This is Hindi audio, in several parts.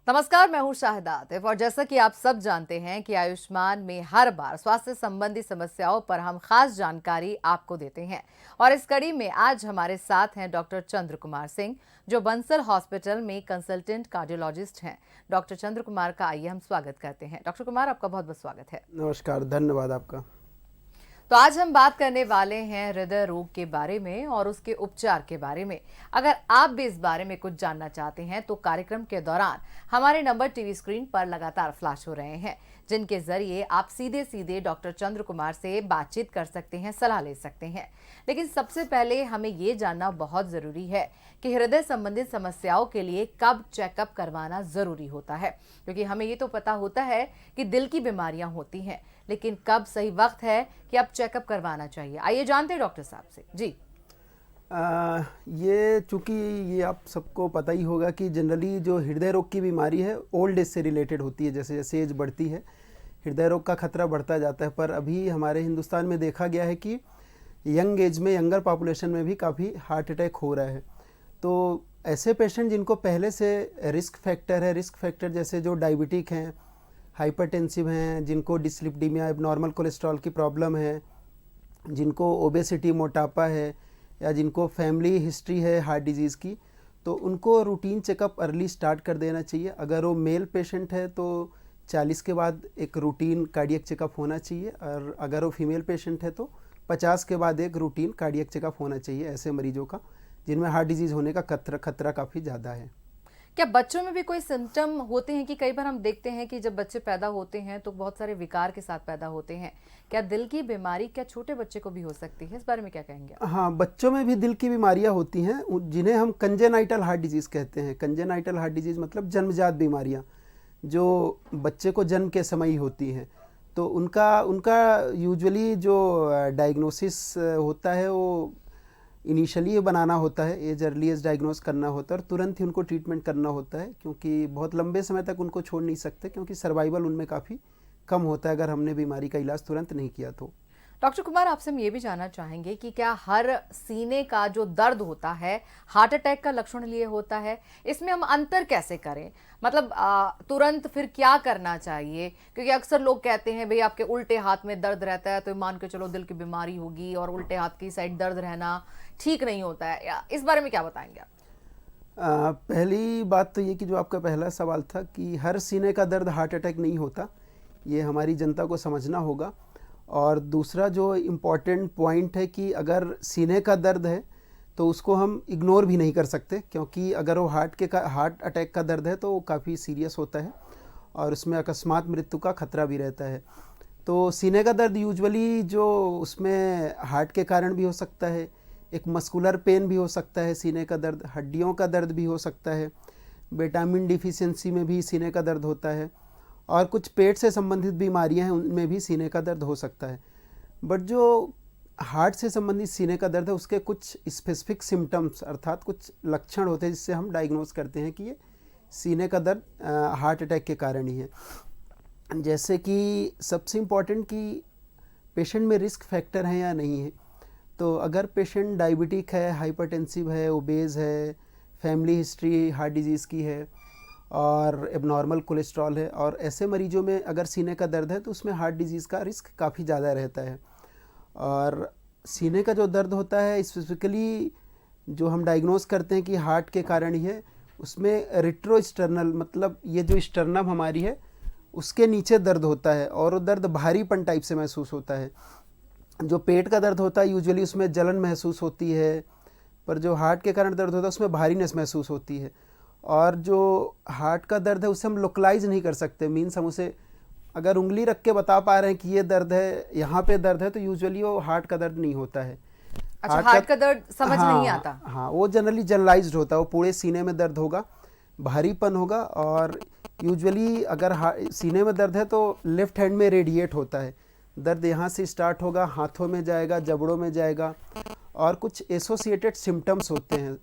नमस्कार, मैं हूं शाहिदा आतिफ और जैसा कि आप सब जानते हैं कि आयुष्मान में हर बार स्वास्थ्य संबंधी समस्याओं पर हम खास जानकारी आपको देते हैं। और इस कड़ी में आज हमारे साथ हैं डॉक्टर चंद्र कुमार सिंह, जो बंसल हॉस्पिटल में कंसल्टेंट कार्डियोलॉजिस्ट हैं। डॉक्टर चंद्र कुमार का आइए हम स्वागत करते हैं। डॉक्टर कुमार, आपका बहुत बहुत स्वागत है। नमस्कार, धन्यवाद आपका। तो आज हम बात करने वाले हैं हृदय रोग के बारे में और उसके उपचार के बारे में। अगर आप भी इस बारे में कुछ जानना चाहते हैं तो कार्यक्रम के दौरान हमारे नंबर टीवी स्क्रीन पर लगातार फ्लैश हो रहे हैं, जिनके जरिए आप सीधे सीधे डॉक्टर चंद्र कुमार से बातचीत कर सकते हैं, सलाह ले सकते हैं। लेकिन सबसे पहले हमें ये जानना बहुत जरूरी है कि हृदय संबंधित समस्याओं के लिए कब चेकअप करवाना जरूरी होता है, क्योंकि हमें ये तो पता होता है कि दिल की बीमारियां होती हैं, लेकिन कब सही वक्त है कि अब चेकअप करवाना चाहिए। आइए जानते हैं डॉक्टर साहब से। जी ये चूँकि ये आप सबको पता ही होगा कि जनरली जो हृदय रोग की बीमारी है ओल्ड एज से रिलेटेड होती है। जैसे जैसे एज बढ़ती है हृदय रोग का खतरा बढ़ता जाता है, पर अभी हमारे हिंदुस्तान में देखा गया है कि यंग एज में, यंगर पॉपुलेशन में भी काफ़ी हार्ट अटैक हो रहा है। तो ऐसे पेशेंट जिनको पहले से रिस्क फैक्टर है, रिस्क फैक्टर जैसे जो डायबिटिक हैं, हाइपरटेंसिव हैं, जिनको डिस्लिपिडीमिया, एबनॉर्मल कोलेस्ट्रॉल की प्रॉब्लम है, जिनको ओबेसिटी, मोटापा है, या जिनको फैमिली हिस्ट्री है हार्ट डिजीज़ की, तो उनको रूटीन चेकअप अर्ली स्टार्ट कर देना चाहिए। अगर वो मेल पेशेंट है तो 40 के बाद एक रूटीन कार्डियक चेकअप होना चाहिए, और अगर वो फीमेल पेशेंट है तो 50 के बाद एक रूटीन कार्डियक चेकअप होना चाहिए ऐसे मरीजों का जिनमें हार्ट डिजीज़ होने का खतरा काफ़ी ज़्यादा है। क्या बच्चों में भी कोई सिम्टम होते हैं कि कई बार हम देखते हैं कि जब बच्चे पैदा होते हैं तो बहुत सारे विकार के साथ पैदा होते हैं। क्या दिल की बीमारी क्या छोटे बच्चे को भी हो सकती है? इस बारे में क्या कहेंगे आप? हाँ, बच्चों में भी दिल की बीमारियां होती हैं जिन्हें हम कंजेनाइटल हार्ट डिजीज़ कहते हैं। कंजेनाइटल हार्ट डिजीज़ मतलब जन्मजात बीमारियां जो बच्चे को जन्म के समय ही होती हैं। तो उनका उनका यूजुअली जो डायग्नोसिस होता है वो इनिशियली बनाना होता है, एज अर्ली एज डायग्नोस करना होता है और तुरंत ही उनको ट्रीटमेंट करना होता है, क्योंकि बहुत लंबे समय तक उनको छोड़ नहीं सकते, क्योंकि सर्वाइवल उनमें काफ़ी कम होता है अगर हमने बीमारी का इलाज तुरंत नहीं किया तो। डॉक्टर कुमार, आपसे हम ये भी जानना चाहेंगे कि क्या हर सीने का जो दर्द होता है हार्ट अटैक का लक्षण लिए होता है? इसमें हम अंतर कैसे करें? मतलब तुरंत फिर क्या करना चाहिए? क्योंकि अक्सर लोग कहते हैं भाई आपके उल्टे हाथ में दर्द रहता है तो मान के चलो दिल की बीमारी होगी, और उल्टे हाथ की साइड दर्द रहना ठीक नहीं होता है। या इस बारे में क्या बताएंगे आप? पहली बात तो ये कि जो आपका पहला सवाल था कि हर सीने का दर्द हार्ट अटैक नहीं होता, ये हमारी जनता को समझना होगा। और दूसरा जो इम्पॉर्टेंट पॉइंट है कि अगर सीने का दर्द है तो उसको हम इग्नोर भी नहीं कर सकते, क्योंकि अगर वो हार्ट अटैक का दर्द है तो वो काफ़ी सीरियस होता है और उसमें अकस्मात मृत्यु का खतरा भी रहता है। तो सीने का दर्द यूजुअली जो उसमें हार्ट के कारण भी हो सकता है, एक मस्कुलर पेन भी हो सकता है, सीने का दर्द, हड्डियों का दर्द भी हो सकता है, विटामिन डिफिशियंसी में भी सीने का दर्द होता है, और कुछ पेट से संबंधित बीमारियां हैं उनमें भी सीने का दर्द हो सकता है। बट जो हार्ट से संबंधित सीने का दर्द है उसके कुछ स्पेसिफिक सिम्टम्स अर्थात कुछ लक्षण होते हैं जिससे हम डायग्नोस करते हैं कि ये सीने का दर्द हार्ट अटैक के कारण ही है। जैसे कि सबसे इम्पॉर्टेंट कि पेशेंट में रिस्क फैक्टर हैं या नहीं है। तो अगर पेशेंट डायबिटिक है, हाइपरटेंसिव है, ओबेज है, फैमिली हिस्ट्री हार्ट डिजीज़ की है और एबनॉर्मल कोलेस्ट्रॉल है, और ऐसे मरीजों में अगर सीने का दर्द है तो उसमें हार्ट डिजीज़ का रिस्क काफ़ी ज़्यादा रहता है। और सीने का जो दर्द होता है स्पेसिफिकली जो हम डायग्नोस करते हैं कि हार्ट के कारण ही है, उसमें रिट्रोस्टर्नल मतलब ये जो स्टर्नम हमारी है उसके नीचे दर्द होता है, और वो दर्द भारीपन टाइप से महसूस होता है। जो पेट का दर्द होता है यूजुअली उसमें जलन महसूस होती है, पर जो हार्ट के कारण दर्द होता है उसमें भारीनेस महसूस होती है। और जो हार्ट का दर्द है उसे हम लोकलाइज नहीं कर सकते, मीन्स हम उसे अगर उंगली रख के बता पा रहे हैं कि ये दर्द है, यहाँ पे दर्द है, तो यूजुअली वो हार्ट का दर्द नहीं होता है। अच्छा, हार्ट का दर्द समझ हाँ, नहीं आता। हाँ, वो जनरली जनरलाइज्ड होता है, वो पूरे सीने में दर्द होगा, भारीपन होगा, और यूजुअली अगर सीने में दर्द है तो लेफ्ट हैंड में रेडिएट होता है। दर्द यहाँ से स्टार्ट होगा, हाथों में जाएगा, जबड़ों में जाएगा, और कुछ एसोसिएटेड सिम्टम्स होते हैं।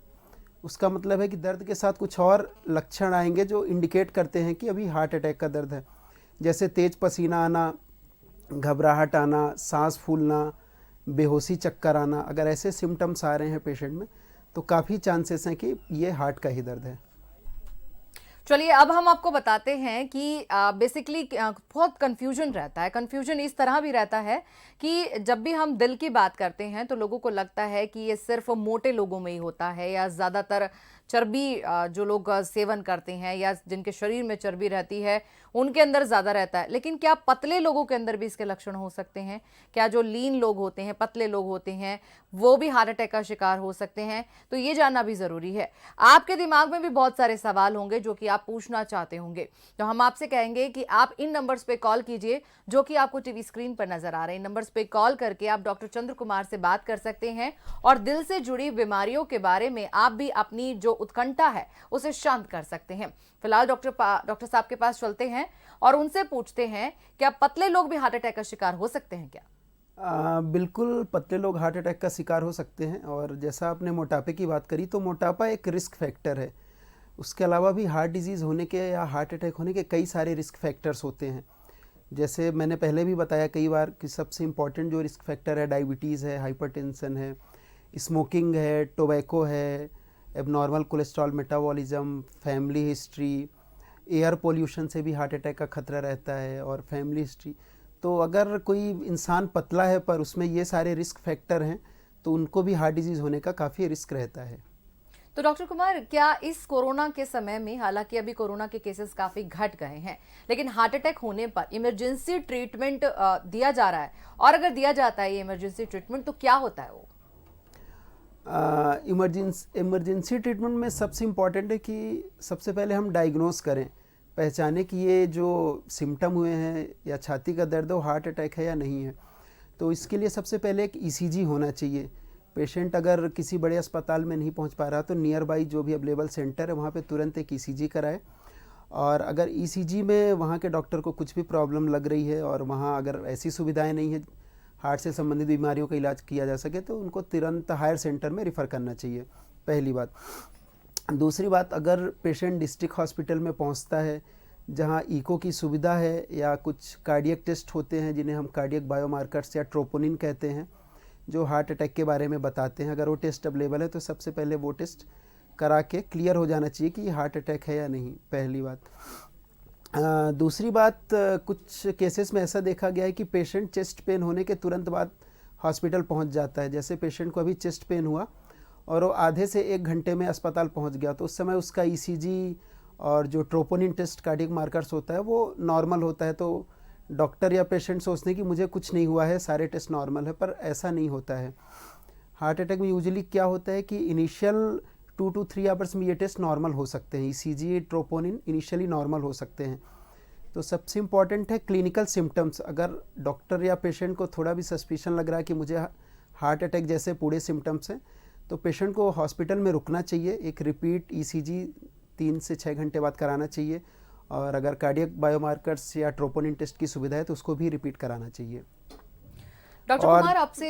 उसका मतलब है कि दर्द के साथ कुछ और लक्षण आएंगे जो इंडिकेट करते हैं कि अभी हार्ट अटैक का दर्द है, जैसे तेज पसीना आना, घबराहट आना, सांस फूलना, बेहोशी, चक्कर आना। अगर ऐसे सिम्टम्स आ रहे हैं पेशेंट में तो काफ़ी चांसेस हैं कि ये हार्ट का ही दर्द है। चलिए अब हम आपको बताते हैं कि बेसिकली बहुत कंफ्यूजन रहता है। कंफ्यूजन इस तरह भी रहता है कि जब भी हम दिल की बात करते हैं तो लोगों को लगता है कि ये सिर्फ मोटे लोगों में ही होता है, या ज़्यादातर चर्बी जो लोग सेवन करते हैं या जिनके शरीर में चर्बी रहती है उनके अंदर ज़्यादा रहता है। लेकिन क्या पतले लोगों के अंदर भी इसके लक्षण हो सकते हैं? क्या जो लीन लोग होते हैं, पतले लोग होते हैं, वो भी हार्ट अटैक का शिकार हो सकते हैं? तो ये जानना भी ज़रूरी है। आपके दिमाग में भी बहुत सारे सवाल होंगे जो कि आप पूछना चाहते होंगे, तो हम आपसे कहेंगे कि आप इन नंबर्स पे कॉल कीजिए जो कि आपको टीवी स्क्रीन पर नजर आ रहे हैं। इन नंबर्स पे कॉल करके आप डॉक्टर चंद्र कुमार से बात कर सकते हैं और दिल से जुड़ी बीमारियों के बारे में आप भी अपनी जो उत्कंठा है उसे शांत कर सकते हैं। फिलहाल डॉक्टर साहब के पास चलते हैं और उनसे पूछते हैं क्या पतले लोग भी हार्ट अटैक का शिकार हो सकते हैं क्या? बिल्कुल पतले लोग हार्ट अटैक का शिकार हो सकते हैं। और जैसा आपने मोटापे की बात करी, तो मोटापा एक रिस्क फैक्टर है। उसके अलावा भी हार्ट डिजीज़ होने के या हार्ट अटैक होने के कई सारे रिस्क फैक्टर्स होते हैं। जैसे मैंने पहले भी बताया कई बार कि सबसे इम्पॉर्टेंट जो रिस्क फैक्टर है, डायबिटीज़ है, हाइपरटेंशन है, स्मोकिंग है, टोबैको है, abnormal cholesterol metabolism, family history, air pollution से भी हार्ट अटैक का खतरा रहता है, और फैमिली हिस्ट्री। तो अगर कोई इंसान पतला है पर उसमें ये सारे रिस्क फैक्टर हैं तो उनको भी हार्ट डिजीज़ होने का काफ़ी रिस्क रहता है। तो डॉक्टर कुमार, क्या इस कोरोना के समय में, हालांकि अभी कोरोना के केसेस काफी घट गए हैं, लेकिन हार्ट अटैक होने पर इमरजेंसी ट्रीटमेंट दिया जा रहा है, और अगर दिया जाता है ये इमरजेंसी ट्रीटमेंट तो क्या होता है वो? इमरजेंसी ट्रीटमेंट में सबसे इम्पॉर्टेंट है कि सबसे पहले हम डायग्नोस करें, पहचाने कि ये जो सिम्टम हुए हैं या छाती का दर्द हो हार्ट अटैक है या नहीं है। तो इसके लिए सबसे पहले एक ईसीजी होना चाहिए। पेशेंट अगर किसी बड़े अस्पताल में नहीं पहुंच पा रहा तो नियर बाई जो भी अवेलेबल सेंटर है वहाँ पे तुरंत एक ईसीजी कराए। और अगर ईसीजी में वहाँ के डॉक्टर को कुछ भी प्रॉब्लम लग रही है और वहाँ अगर ऐसी सुविधाएं नहीं है हार्ट से संबंधित बीमारियों का इलाज किया जा सके, तो उनको तुरंत हायर सेंटर में रिफ़र करना चाहिए, पहली बात। दूसरी बात, अगर पेशेंट डिस्ट्रिक्ट हॉस्पिटल में पहुंचता है जहां इको की सुविधा है या कुछ कार्डियक टेस्ट होते हैं जिन्हें हम कार्डियक बायोमार्कर्स या ट्रोपोनिन कहते हैं, जो हार्ट अटैक के बारे में बताते हैं, अगर वो टेस्ट अवेलेबल है तो सबसे पहले वो टेस्ट करा के क्लियर हो जाना चाहिए कि हार्ट अटैक है या नहीं, पहली बात। दूसरी बात, कुछ केसेस में ऐसा देखा गया है कि पेशेंट चेस्ट पेन होने के तुरंत बाद हॉस्पिटल पहुंच जाता है। जैसे पेशेंट को अभी चेस्ट पेन हुआ और वो आधे से 1 घंटे में अस्पताल पहुंच गया, तो उस समय उसका ईसीजी और जो ट्रोपोनिन टेस्ट कार्डियक मार्कर्स होता है वो नॉर्मल होता है। तो डॉक्टर या पेशेंट सोचते हैं कि मुझे कुछ नहीं हुआ है, सारे टेस्ट नॉर्मल है, पर ऐसा नहीं होता है। हार्ट अटैक में यूजुअली क्या होता है कि इनिशियल 2 to 3 आवर्स में ये टेस्ट नॉर्मल हो सकते हैं, ईसीजी ट्रोपोनिन इनिशियली नॉर्मल हो सकते हैं। तो सबसे इम्पॉर्टेंट है क्लिनिकल सिम्टम्स। अगर डॉक्टर या पेशेंट को थोड़ा भी सस्पिशन लग रहा है कि मुझे हार्ट अटैक जैसे पूरे सिम्टम्स हैं, तो पेशेंट को हॉस्पिटल में रुकना चाहिए, एक रिपीट ईसीजी 3 से 6 घंटे बाद कराना चाहिए, और अगर कार्डियक बायोमार्कर्स या ट्रोपोनिन टेस्ट की सुविधा है तो उसको भी रिपीट कराना चाहिए। डॉक्टर कुमार, आपसे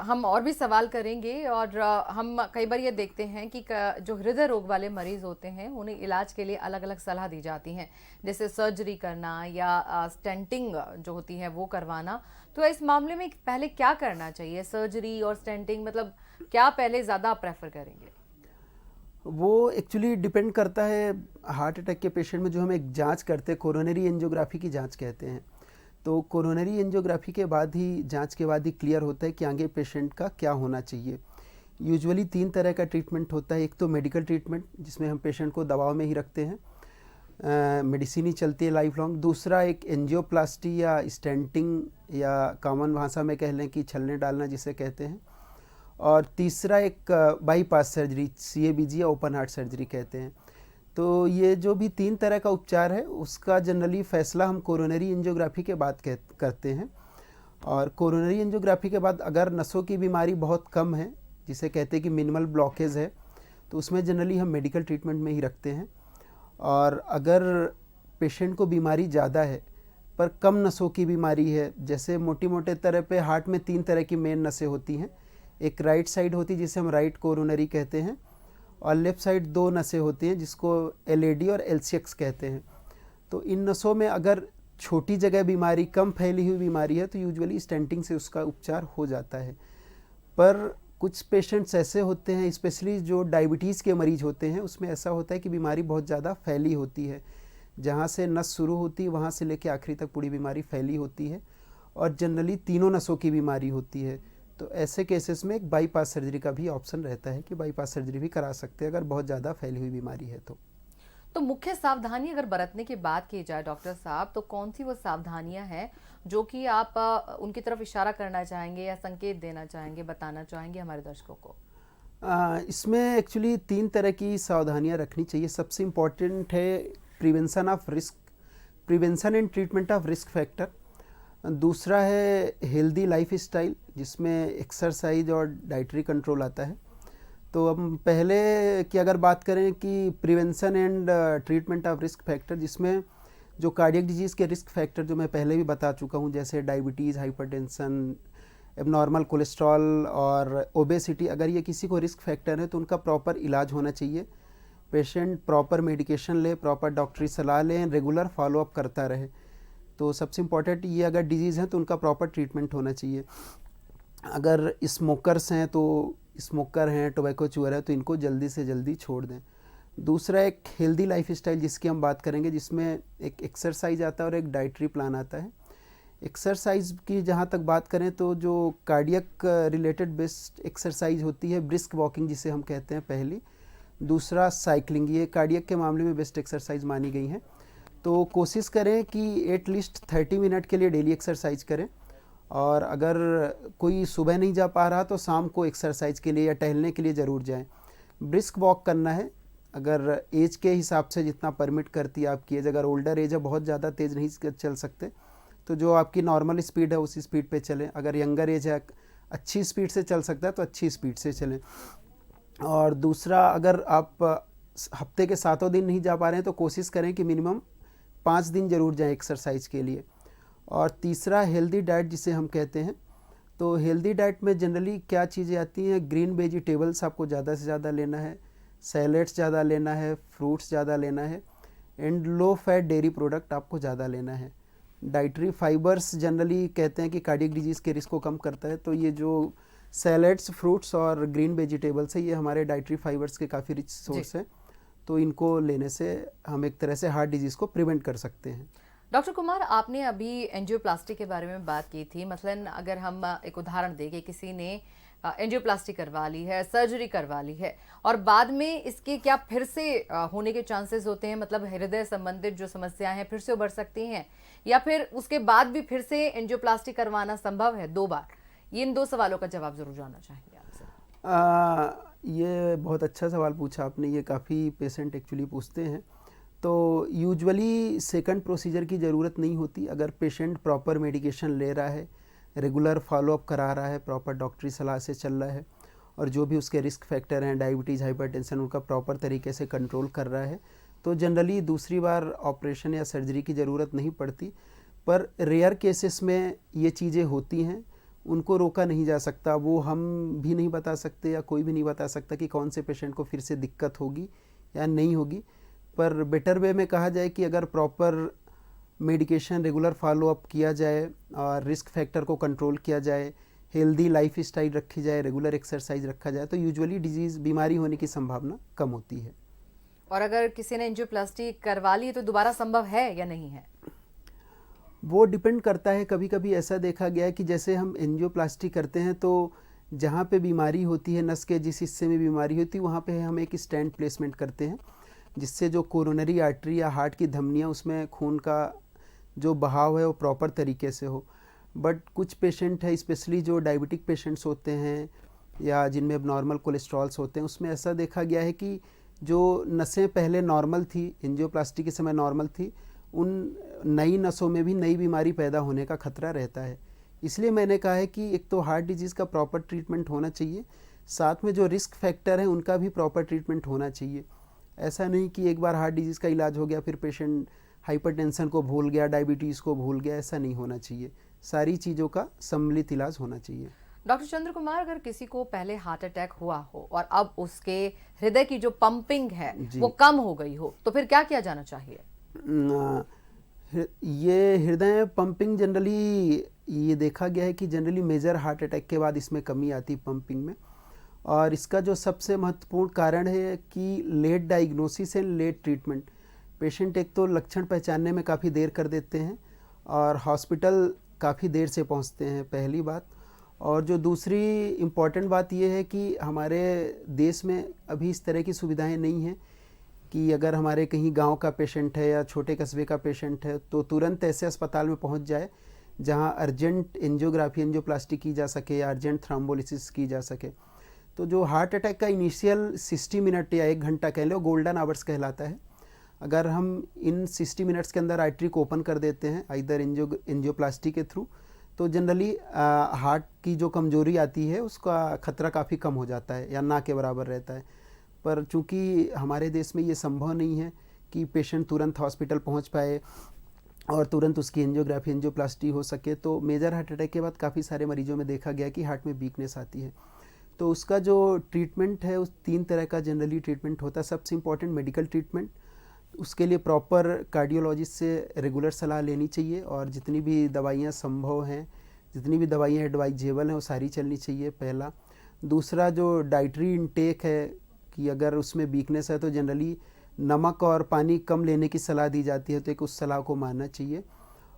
हम और भी सवाल करेंगे, और हम कई बार ये देखते हैं कि जो हृदय रोग वाले मरीज होते हैं उन्हें इलाज के लिए अलग अलग सलाह दी जाती हैं, जैसे सर्जरी करना या स्टेंटिंग जो होती है वो करवाना। तो इस मामले में पहले क्या करना चाहिए? सर्जरी और स्टेंटिंग, मतलब क्या पहले ज़्यादा प्रेफर करेंगे? वो एक्चुअली डिपेंड करता है हार्ट अटैक के पेशेंट में। जो हम एक जांच करते हैं कोरोनरी एंजियोग्राफी की जांच कहते हैं, तो कोरोनरी एंजियोग्राफी के बाद ही, जांच के बाद ही क्लियर होता है कि आगे पेशेंट का क्या होना चाहिए। यूजुअली 3 तरह का ट्रीटमेंट होता है। एक तो मेडिकल ट्रीटमेंट जिसमें हम पेशेंट को दवाओं में ही रखते हैं, मेडिसिन ही चलती है लाइफ लॉन्ग। दूसरा एक एंजियोप्लास्टी या स्टेंटिंग, या कॉमन भाषा में कह लें कि छलने डालना जिसे कहते हैं। और तीसरा एक बाईपास सर्जरी, CABG या ओपन हार्ट सर्जरी कहते हैं। तो ये जो भी 3 तरह का उपचार है उसका जनरली फैसला हम कोरोनरी एंजियोग्राफी के बाद करते हैं। और कोरोनरी एंजियोग्राफी के बाद अगर नसों की बीमारी बहुत कम है, जिसे कहते हैं कि मिनिमल ब्लॉकेज है, तो उसमें जनरली हम मेडिकल ट्रीटमेंट में ही रखते हैं। और अगर पेशेंट को बीमारी ज़्यादा है पर कम नसों की बीमारी है, जैसे मोटी मोटे तरह पे हार्ट में 3 तरह की मेन नसें होती हैं। एक राइट साइड होती है जिसे हम राइट कोरोनरी कहते हैं, और लेफ़्ट साइड 2 नसें होती हैं जिसको LAD और LCX कहते हैं। तो इन नसों में अगर छोटी जगह बीमारी, कम फैली हुई बीमारी है, तो यूजुअली स्टेंटिंग से उसका उपचार हो जाता है। पर कुछ पेशेंट्स ऐसे होते हैं, स्पेशली जो डायबिटीज़ के मरीज होते हैं, उसमें ऐसा होता है कि बीमारी बहुत ज़्यादा फैली होती है। जहाँ से नस शुरू होती है वहाँ से लेकर आखिरी तक पूरी बीमारी फैली होती है और जनरली तीनों नसों की बीमारी होती है। तो ऐसे केसेस में एक बाईपास सर्जरी का भी ऑप्शन रहता है कि बाईपास सर्जरी भी करा सकते हैं अगर बहुत ज़्यादा फैली हुई बीमारी है तो मुख्य सावधानी अगर बरतने की बात की जाए डॉक्टर साहब, तो कौन सी वो सावधानियां हैं जो कि आप उनकी तरफ इशारा करना चाहेंगे या संकेत देना चाहेंगे, बताना चाहेंगे हमारे दर्शकों को? इसमें एक्चुअली 3 तरह की सावधानियां रखनी चाहिए। सबसे इम्पॉर्टेंट है prevention and treatment of risk factor. दूसरा है हेल्दी लाइफ स्टाइल, जिसमें एक्सरसाइज और डाइटरी कंट्रोल आता है। तो हम पहले की अगर बात करें कि prevention and treatment of risk factor, जिसमें जो कार्डियक डिजीज़ के रिस्क फैक्टर जो मैं पहले भी बता चुका हूँ, जैसे डायबिटीज़, हाइपरटेंशन, एबनॉर्मल कोलेस्ट्रॉल और ओबेसिटी, अगर ये किसी को रिस्क फैक्टर है तो उनका प्रॉपर इलाज होना चाहिए। पेशेंट प्रॉपर मेडिकेशन ले, प्रॉपर डॉक्टरी सलाह लें, रेगुलर फॉलोअप करता रहे। तो सबसे इम्पॉर्टेंट ये, अगर डिजीज़ है तो उनका प्रॉपर ट्रीटमेंट होना चाहिए। अगर स्मोकर्स हैं तो स्मोकर हैं, टोबैको चूअर है, तो इनको जल्दी से जल्दी छोड़ दें। दूसरा एक हेल्दी लाइफ स्टाइल जिसकी हम बात करेंगे, जिसमें एक एक्सरसाइज आता है और एक डाइटरी प्लान आता है। एक्सरसाइज की जहाँ तक बात करें तो जो कार्डियक रिलेटेड बेस्ट एक्सरसाइज होती है, ब्रिस्क वॉकिंग जिसे हम कहते हैं पहली। दूसरा साइकिलिंग, ये कार्डियक के मामले में बेस्ट एक्सरसाइज मानी गई हैं। तो कोशिश करें कि एटलीस्ट 30 मिनट के लिए डेली एक्सरसाइज करें। और अगर कोई सुबह नहीं जा पा रहा तो शाम को एक्सरसाइज के लिए या टहलने के लिए ज़रूर जाएं। ब्रिस्क वॉक करना है, अगर एज के हिसाब से जितना परमिट करती है आपकी एज। अगर ओल्डर एज है, बहुत ज़्यादा तेज़ नहीं चल सकते, तो जो आपकी नॉर्मल स्पीड है उसी स्पीड पे चलें। अगर यंगर एज है, अच्छी स्पीड से चल सकता है तो अच्छी स्पीड से चलें। और दूसरा, अगर आप हफ्ते के 7 दिन नहीं जा पा रहे हैं तो कोशिश करें कि मिनिमम 5 दिन ज़रूर जाएं एक्सरसाइज के लिए। और तीसरा हेल्दी डाइट जिसे हम कहते हैं। तो हेल्दी डाइट में जनरली क्या चीज़ें आती हैं, ग्रीन वेजिटेबल्स आपको ज़्यादा से ज़्यादा लेना है, सैलेड्स ज़्यादा लेना है, फ्रूट्स ज़्यादा लेना है, and low fat dairy product आपको ज़्यादा लेना है। डाइटरी फाइबर्स जनरली कहते हैं कि कार्डियक डिजीज़ के रिस्क को कम करता है, तो ये जो सैलेड्स, फ्रूट्स और ग्रीन वेजिटेबल्स है, ये हमारे डाइटरी फाइबर्स के काफ़ी रिच सोर्स हैं। तो इनको लेने से हम एक तरह से हार्ट डिजीज़ को प्रिवेंट कर सकते हैं। डॉक्टर कुमार, आपने अभी एंजियोप्लास्टी के बारे में बात की थी। मसलन अगर हम एक उदाहरण दें कि किसी ने एंजियोप्लास्टी करवा ली है, सर्जरी करवा ली है, और बाद में इसके क्या फिर से होने के चांसेस होते हैं? मतलब हृदय संबंधित जो समस्याएं हैं फिर से उभर सकती हैं, या फिर उसके बाद भी फिर से एंजियोप्लास्टी करवाना संभव है 2 बार? ये इन 2 सवालों का जवाब जरूर जानना चाहेंगे आपसे। ये बहुत अच्छा सवाल पूछा आपने। ये काफ़ी पेशेंट एक्चुअली पूछते हैं। तो यूजुअली सेकंड प्रोसीजर की ज़रूरत नहीं होती अगर पेशेंट प्रॉपर मेडिकेशन ले रहा है, रेगुलर फॉलोअप करा रहा है, प्रॉपर डॉक्टरी सलाह से चल रहा है, और जो भी उसके रिस्क फैक्टर हैं, डायबिटीज़, हाइपरटेंशन, उनका प्रॉपर तरीके से कंट्रोल कर रहा है, तो जनरली दूसरी बार ऑपरेशन या सर्जरी की ज़रूरत नहीं पड़ती। पर रेयर केसेस में ये चीज़ें होती हैं, उनको रोका नहीं जा सकता। वो हम भी नहीं बता सकते या कोई भी नहीं बता सकता कि कौन से पेशेंट को फिर से दिक्कत होगी या नहीं होगी। पर बेटर वे में कहा जाए कि अगर प्रॉपर मेडिकेशन रेगुलर फॉलोअप किया जाए और रिस्क फैक्टर को कंट्रोल किया जाए, हेल्दी लाइफ स्टाइल रखी जाए, रेगुलर एक्सरसाइज रखा जाए, तो यूजुअली बीमारी होने की संभावना कम होती है। और अगर किसी ने एंजियोप्लास्टी करवा ली तो दोबारा संभव है या नहीं है? वो डिपेंड करता है। कभी कभी ऐसा देखा गया है कि जैसे हम एंजियोप्लास्टी करते हैं तो जहाँ पे बीमारी होती है, नस के जिस हिस्से में बीमारी होती है, वहाँ पे हम एक स्टेंट प्लेसमेंट करते हैं, जिससे जो कोरोनरी आर्टरी या हार्ट की धमनियाँ, उसमें खून का जो बहाव है वो प्रॉपर तरीके से हो। बट कुछ पेशेंट है, स्पेशली जो डायबिटिक पेशेंट्स होते हैं या जिनमें नॉर्मल कोलेस्ट्रॉल्स होते हैं, उसमें ऐसा देखा गया है कि जो नसें पहले नॉर्मल थी, एंजियोप्लास्टी के समय नॉर्मल थी, उन नई नसों में भी नई बीमारी पैदा होने का खतरा रहता है। इसलिए मैंने कहा है कि एक तो हार्ट डिजीज़ का प्रॉपर ट्रीटमेंट होना चाहिए, साथ में जो रिस्क फैक्टर है उनका भी प्रॉपर ट्रीटमेंट होना चाहिए। ऐसा नहीं कि एक बार हार्ट डिजीज़ का इलाज हो गया फिर पेशेंट हाइपरटेंशन को भूल गया, डायबिटीज़ को भूल गया, ऐसा नहीं होना चाहिए। सारी चीज़ों का सम्मिलित इलाज होना चाहिए। डॉक्टर चंद्र कुमार, अगर किसी को पहले हार्ट अटैक हुआ हो और अब उसके हृदय की जो पंपिंग है वो कम हो गई हो, तो फिर क्या किया जाना चाहिए? ये हृदय पंपिंग जनरली ये देखा गया है कि जनरली मेजर हार्ट अटैक के बाद इसमें कमी आती है पंपिंग में। और इसका जो सबसे महत्वपूर्ण कारण है कि late diagnosis and late treatment. Patient एक तो लक्षण पहचानने में काफ़ी देर कर देते हैं और हॉस्पिटल काफ़ी देर से पहुंचते हैं, पहली बात। और जो दूसरी इम्पॉर्टेंट बात ये है कि हमारे देश में अभी इस तरह की सुविधाएं नहीं हैं कि अगर हमारे कहीं गांव का पेशेंट है या छोटे कस्बे का पेशेंट है तो तुरंत ऐसे अस्पताल में पहुंच जाए जहां अर्जेंट एंजियोग्राफी एंजियोप्लास्टी की जा सके या अर्जेंट थ्रोम्बोलिसिस की जा सके। तो जो हार्ट अटैक का इनिशियल 60 मिनट या 1 घंटा कह लो, गोल्डन आवर्स कहलाता है। अगर हम इन 60 मिनट्स के अंदर आर्टरी को ओपन कर देते हैं आइदर एंजियोप्लास्टी के थ्रू, तो जनरली हार्ट की जो कमजोरी आती है उसका खतरा काफ़ी कम हो जाता है या ना के बराबर रहता है। पर चूंकि हमारे देश में ये संभव नहीं है कि पेशेंट तुरंत हॉस्पिटल पहुंच पाए और तुरंत उसकी एंजियोग्राफी एंजियोप्लास्टी हो सके, तो मेजर हार्ट अटैक के बाद काफ़ी सारे मरीजों में देखा गया कि हार्ट में वीकनेस आती है। तो उसका जो ट्रीटमेंट है उस 3 तरह का जनरली ट्रीटमेंट होता है। सबसे इम्पॉर्टेंट मेडिकल ट्रीटमेंट, उसके लिए प्रॉपर कार्डियोलॉजिस्ट से रेगुलर सलाह लेनी चाहिए और जितनी भी दवाइयाँ संभव हैं, जितनी भी दवाइयाँ एडवाइजेबल हैं वो सारी चलनी चाहिए, पहला। दूसरा जो डाइटरी इनटेक है कि अगर उसमें वीकनेस है तो जनरली नमक और पानी कम लेने की सलाह दी जाती है, तो एक उस सलाह को मानना चाहिए।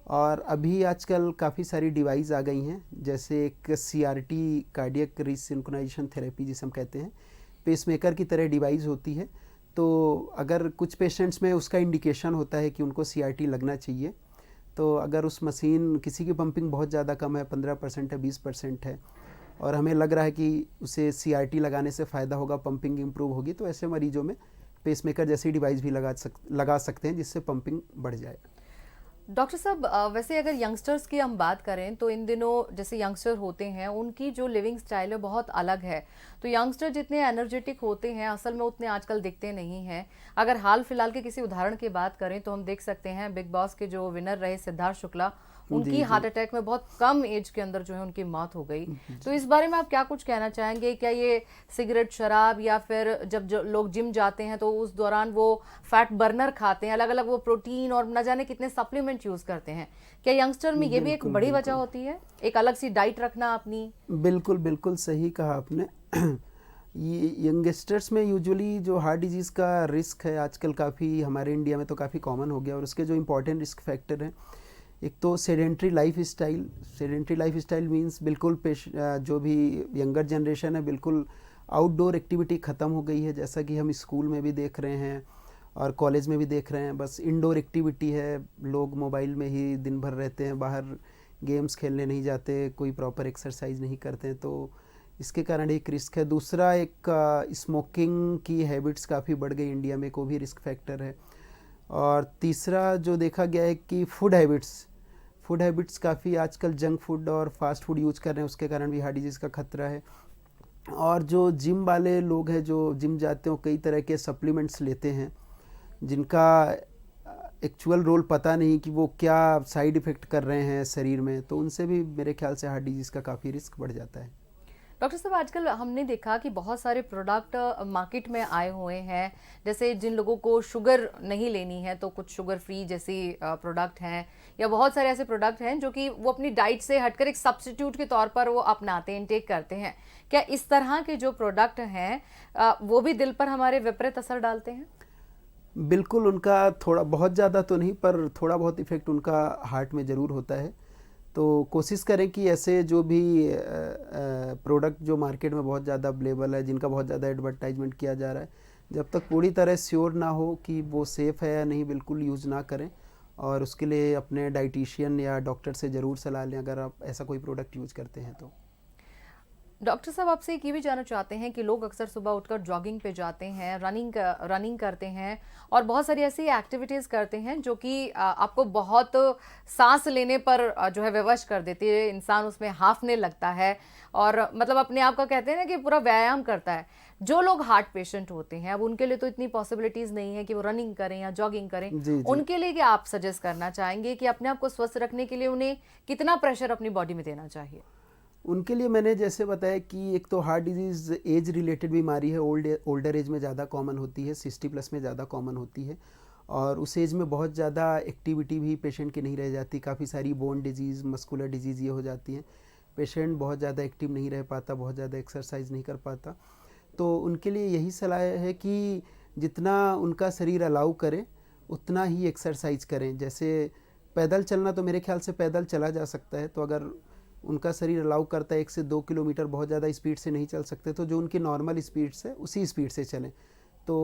और अभी आजकल काफ़ी सारी डिवाइस आ गई हैं, जैसे एक CRT कार्डियक रिसिंक्रोनाइजेशन थेरेपी जिसे हम कहते हैं, पेसमेकर की तरह डिवाइस होती है। तो अगर कुछ पेशेंट्स में उसका इंडिकेशन होता है कि उनको CRT लगना चाहिए, तो अगर उस मशीन किसी की पंपिंग बहुत ज़्यादा कम है, 15% है, 20% है, और हमें लग रहा है कि उसे CRT लगाने से फ़ायदा होगा, पंपिंग इम्प्रूव होगी, तो ऐसे मरीजों में पेसमेकर जैसी डिवाइस भी लगा सकते हैं जिससे पंपिंग बढ़ जाए। डॉक्टर साहब, वैसे अगर यंगस्टर्स की हम बात करें तो इन दिनों जैसे यंगस्टर होते हैं उनकी जो लिविंग स्टाइल है बहुत अलग है। तो यंगस्टर जितने एनर्जेटिक होते हैं असल में उतने आजकल दिखते नहीं हैं। अगर हाल फिलहाल के किसी उदाहरण की बात करें तो हम देख सकते हैं बिग बॉस के जो विनर रहे सिद्धार्थ शुक्ला, उनकी जी, हार्ट जी। अटैक में बहुत कम एज के अंदर जो है उनकी मौत हो गई। तो इस बारे में आप क्या कुछ कहना चाहेंगे? क्या ये सिगरेट, शराब, या फिर जब जो लोग जिम जाते हैं तो उस दौरान वो फैट बर्नर खाते हैं, अलग अलग वो प्रोटीन और न जाने कितने सप्लीमेंट यूज करते हैं, क्या यंगस्टर में ये भी एक बिल्कुल, बड़ी वजह बिल्कुल। होती है, एक अलग सी डाइट रखना अपनी? बिल्कुल, बिल्कुल सही कहा आपने। ये यंगस्टर्स में यूजुअली जो हार्ट डिजीज़ का रिस्क है आजकल काफ़ी हमारे इंडिया में तो काफ़ी कॉमन हो गया, और उसके जो इम्पोर्टेंट रिस्क फैक्टर हैं, एक तो sedentary life style. Sedentary life style means बिल्कुल जो भी यंगर जनरेशन है बिल्कुल आउटडोर एक्टिविटी ख़त्म हो गई है, जैसा कि हम स्कूल में भी देख रहे हैं और कॉलेज में भी देख रहे हैं। बस इंडोर एक्टिविटी है, लोग मोबाइल में ही दिन भर रहते हैं, बाहर गेम्स खेलने नहीं जाते, कोई प्रॉपर एक्सरसाइज नहीं करते, तो इसके कारण एक रिस्क है। दूसरा एक स्मोकिंग की हैबिट्स काफ़ी बढ़ गई इंडिया में, को भी रिस्क फैक्टर है। और तीसरा जो देखा गया है कि फूड हैबिट्स काफ़ी आजकल जंक फूड और फास्ट फूड यूज कर रहे हैं, उसके कारण भी हार्ट डिजीज़ का खतरा है। और जो जिम वाले लोग हैं जो जिम जाते हैं, कई तरह के सप्लीमेंट्स लेते हैं जिनका एक्चुअल रोल पता नहीं कि वो क्या साइड इफ़ेक्ट कर रहे हैं शरीर में, तो उनसे भी मेरे ख्याल से हार्ट डिजीज़ का काफ़ी रिस्क बढ़ जाता है। डॉक्टर साहब, आजकल हमने देखा कि बहुत सारे प्रोडक्ट मार्केट में आए हुए हैं। जैसे जिन लोगों को शुगर नहीं लेनी है तो कुछ शुगर फ्री जैसी प्रोडक्ट हैं, या बहुत सारे ऐसे प्रोडक्ट हैं जो कि वो अपनी डाइट से हटकर एक सब्स्टिट्यूट के तौर पर वो अपनाते हैं, इनटेक करते हैं। क्या इस तरह के जो प्रोडक्ट हैं वो भी दिल पर हमारे विपरीत असर डालते हैं? बिल्कुल, उनका थोड़ा बहुत ज़्यादा तो नहीं, पर थोड़ा बहुत इफ़ेक्ट उनका हार्ट में ज़रूर होता है। तो कोशिश करें कि ऐसे जो भी प्रोडक्ट जो मार्केट में बहुत ज़्यादा अवेलेबल है, जिनका बहुत ज़्यादा एडवर्टाइजमेंट किया जा रहा है, जब तक पूरी तरह श्योर ना हो कि वो सेफ़ है या नहीं, बिल्कुल यूज़ ना करें। और उसके लिए अपने डाइटिशियन या डॉक्टर से ज़रूर सलाह लें अगर आप ऐसा कोई प्रोडक्ट यूज़ करते हैं तो। डॉक्टर साहब, आपसे एक ये भी जानना चाहते हैं कि लोग अक्सर सुबह उठकर जॉगिंग पे जाते हैं, रनिंग करते हैं और बहुत सारी ऐसी एक्टिविटीज़ करते हैं जो कि आपको बहुत सांस लेने पर जो है विवश कर देती है, इंसान उसमें हांफने लगता है और मतलब अपने आप का कहते हैं ना कि पूरा व्यायाम करता है। जो लोग हार्ट पेशेंट होते हैं, अब उनके लिए तो इतनी पॉसिबिलिटीज़ नहीं है कि वो रनिंग करें या जॉगिंग करें। जी, जी। उनके लिए क्या आप सजेस्ट करना चाहेंगे कि अपने आप को स्वस्थ रखने के लिए उन्हें कितना प्रेशर अपनी बॉडी में देना चाहिए? उनके लिए मैंने जैसे बताया कि एक तो हार्ट डिजीज़ एज रिलेटेड बीमारी है, ओल्डर एज में ज़्यादा कॉमन होती है, 60 प्लस में ज़्यादा कॉमन होती है, और उस एज में बहुत ज़्यादा एक्टिविटी भी पेशेंट की नहीं रह जाती, काफ़ी सारी बोन डिजीज़, मस्कुलर डिजीज़ ये हो जाती हैं। पेशेंट बहुत ज़्यादा एक्टिव नहीं रह पाता, बहुत ज़्यादा एक्सरसाइज नहीं कर पाता, तो उनके लिए यही सलाह है कि जितना उनका शरीर अलाउ करे उतना ही एक्सरसाइज करें। जैसे पैदल चलना तो मेरे ख्याल से पैदल चला जा सकता है, तो अगर उनका शरीर अलाउ करता है 1 से 2 किलोमीटर, बहुत ज़्यादा स्पीड से नहीं चल सकते, तो जो उनकी नॉर्मल स्पीड से उसी स्पीड से चलें। तो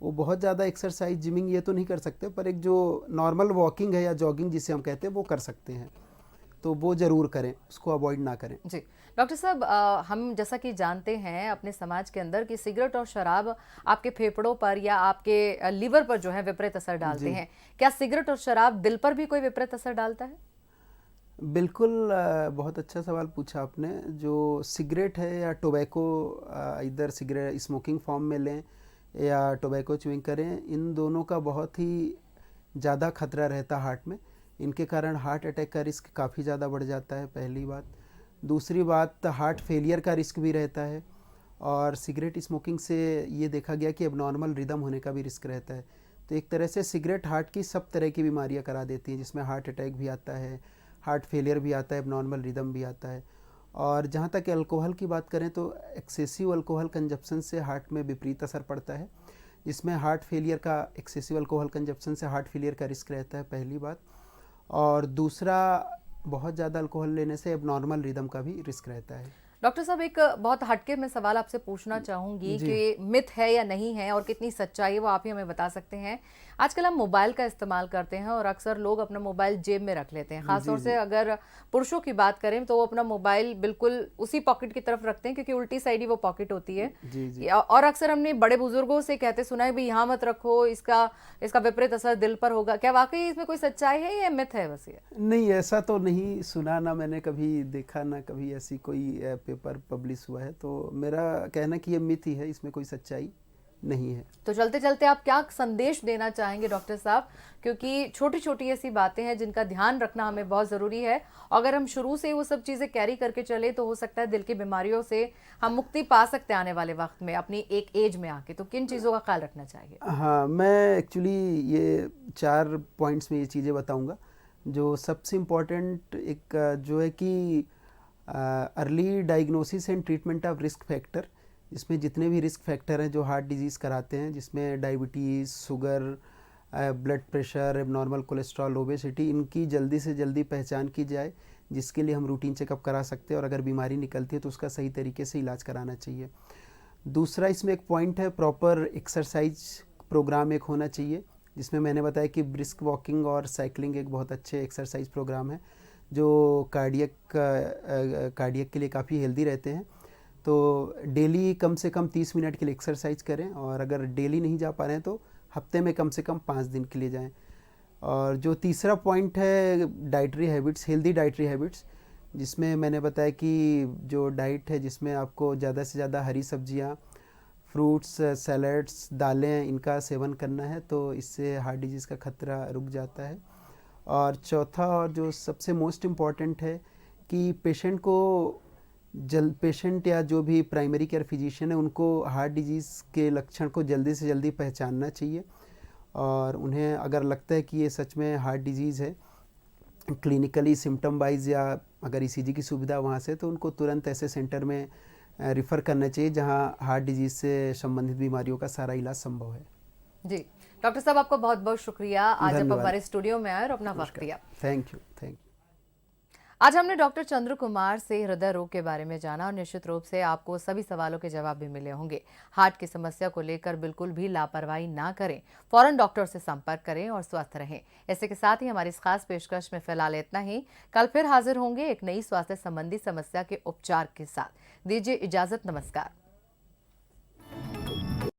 वो बहुत ज़्यादा एक्सरसाइज, जिमिंग ये तो नहीं कर सकते, पर एक जो नॉर्मल वॉकिंग है या जॉगिंग जिसे हम कहते हैं वो कर सकते हैं, तो वो ज़रूर करें, उसको अवॉइड ना करें। जी डॉक्टर साहब, हम जैसा कि जानते हैं अपने समाज के अंदर कि सिगरेट और शराब आपके फेफड़ों पर या आपके लीवर पर जो है विपरीत असर डालते हैं। क्या सिगरेट और शराब दिल पर भी कोई विपरीत असर डालता है? बिल्कुल, बहुत अच्छा सवाल पूछा आपने। जो सिगरेट है या टोबैको, इधर सिगरेट स्मोकिंग फॉर्म में लें या टोबैको च्युइंग करें, इन दोनों का बहुत ही ज़्यादा खतरा रहता है हार्ट में। इनके कारण हार्ट अटैक का रिस्क काफ़ी ज़्यादा बढ़ जाता है, पहली बात। दूसरी बात, हार्ट फेलियर का रिस्क भी रहता है, और सिगरेट स्मोकिंग से ये देखा गया कि एबनॉर्मल रिदम होने का भी रिस्क रहता है। तो एक तरह से सिगरेट हार्ट की सब तरह की बीमारियां करा देती हैं, जिसमें हार्ट अटैक भी आता है, हार्ट फेलियर भी आता है, एबनॉर्मल रिदम भी आता है। और जहाँ तक अल्कोहल की बात करें तो एक्सेसिव अल्कोहल कंजप्शन से हार्ट में विपरीत असर पड़ता है, जिसमें हार्ट फेलियर का, एक्सेसिव अल्कोहल कंजप्शन से हार्ट फेलियर का रिस्क रहता है, पहली बात। और दूसरा, बहुत ज़्यादा अल्कोहल लेने से एबनॉर्मल रिदम का भी रिस्क रहता है। डॉक्टर साहब, एक बहुत हटके मैं सवाल आपसे पूछना चाहूंगी कि मिथ है या नहीं है और कितनी सच्चाई है वो आप ही हमें बता सकते हैं। आजकल हम मोबाइल का इस्तेमाल करते हैं और अक्सर लोग अपना मोबाइल जेब में रख लेते हैं। खासतौर से अगर पुरुषों की बात करें तो वो अपना मोबाइल बिल्कुल उसी पॉकेट की तरफ रखते हैं, क्योंकि उल्टी साइड ही वो पॉकेट होती है। और अक्सर हमने बड़े बुजुर्गों से कहते सुना है भी यहाँ मत रखो, इसका विपरीत असर दिल पर होगा। क्या वाकई इसमें कोई सच्चाई है या मिथ है? बस ये नहीं, ऐसा तो नहीं सुना, ना मैंने कभी देखा, ना कभी ऐसी कोई पेपर पब्लिश हुआ है, तो मेरा कहना कि ये मिथ ही है, इसमें कोई सच्चाई नहीं है। तो चलते चलते आप क्या संदेश देना चाहेंगे डॉक्टर साहब, क्योंकि छोटी छोटी ऐसी बातें हैं जिनका ध्यान रखना हमें बहुत ज़रूरी है। अगर हम शुरू से वो सब चीज़ें कैरी करके चले तो हो सकता है दिल की बीमारियों से हम मुक्ति पा सकते हैं आने वाले वक्त में, अपनी एक एज में आके। तो किन चीज़ों का ख्याल रखना चाहिए? हाँ, मैं एक्चुअली ये 4 पॉइंट्स में ये चीज़ें बताऊंगा। जो सबसे इम्पोर्टेंट एक जो है कि early diagnosis and treatment of risk factor, जिसमें जितने भी रिस्क फैक्टर हैं जो हार्ट डिजीज़ कराते हैं, जिसमें diabetes, sugar, blood pressure, abnormal cholesterol, obesity, इनकी जल्दी से जल्दी पहचान की जाए, जिसके लिए हम रूटीन चेकअप करा सकते हैं, और अगर बीमारी निकलती है तो उसका सही तरीके से इलाज कराना चाहिए। दूसरा, इसमें एक पॉइंट है, प्रॉपर एक्सरसाइज प्रोग्राम एक होना चाहिए, जिसमें मैंने बताया कि ब्रिस्क वॉकिंग और साइकिलिंग एक बहुत अच्छे एक्सरसाइज प्रोग्राम है, जो कार्डियक के लिए काफ़ी हेल्दी रहते हैं। तो डेली कम से कम 30 मिनट के लिए एक्सरसाइज करें, और अगर डेली नहीं जा पा रहे हैं तो हफ्ते में कम से कम 5 दिन के लिए जाएं। और जो तीसरा पॉइंट है, dietary habits, healthy dietary habits, जिसमें मैंने बताया कि जो डाइट है जिसमें आपको ज़्यादा से ज़्यादा हरी सब्जियां, फ्रूट्स, सैलड्स, दालें, इनका सेवन करना है, तो इससे हार्ट डिजीज़ का खतरा रुक जाता है। और चौथा, और जो सबसे मोस्ट इम्पॉर्टेंट है, कि पेशेंट या जो भी प्राइमरी केयर फिजिशियन है, उनको हार्ट डिजीज़ के लक्षण को जल्दी से जल्दी पहचानना चाहिए, और उन्हें अगर लगता है कि ये सच में हार्ट डिजीज़ है, क्लिनिकली सिम्टम वाइज, या अगर ईसीजी की सुविधा वहाँ से, तो उनको तुरंत ऐसे सेंटर में रिफ़र करना चाहिए जहाँ हार्ट डिजीज़ से संबंधित बीमारियों का सारा इलाज संभव है। जी डॉक्टर साहब, आपका बहुत बहुत शुक्रिया आज आप हमारे स्टूडियो में आए और अपना वक्त दिया। Thank you. आज हमने डॉक्टर चंद्र कुमार से हृदय रोग के बारे में जाना, और निश्चित रूप से आपको सभी सवालों के जवाब भी मिले होंगे। हार्ट की समस्या को लेकर बिल्कुल भी लापरवाही ना करें, फौरन डॉक्टर से संपर्क करें और स्वस्थ रहें। इसके के साथ ही हमारी इस खास पेशकश में फिलहाल इतना ही। कल फिर हाजिर होंगे एक नई स्वास्थ्य संबंधी समस्या के उपचार के साथ। दीजिए इजाजत, नमस्कार।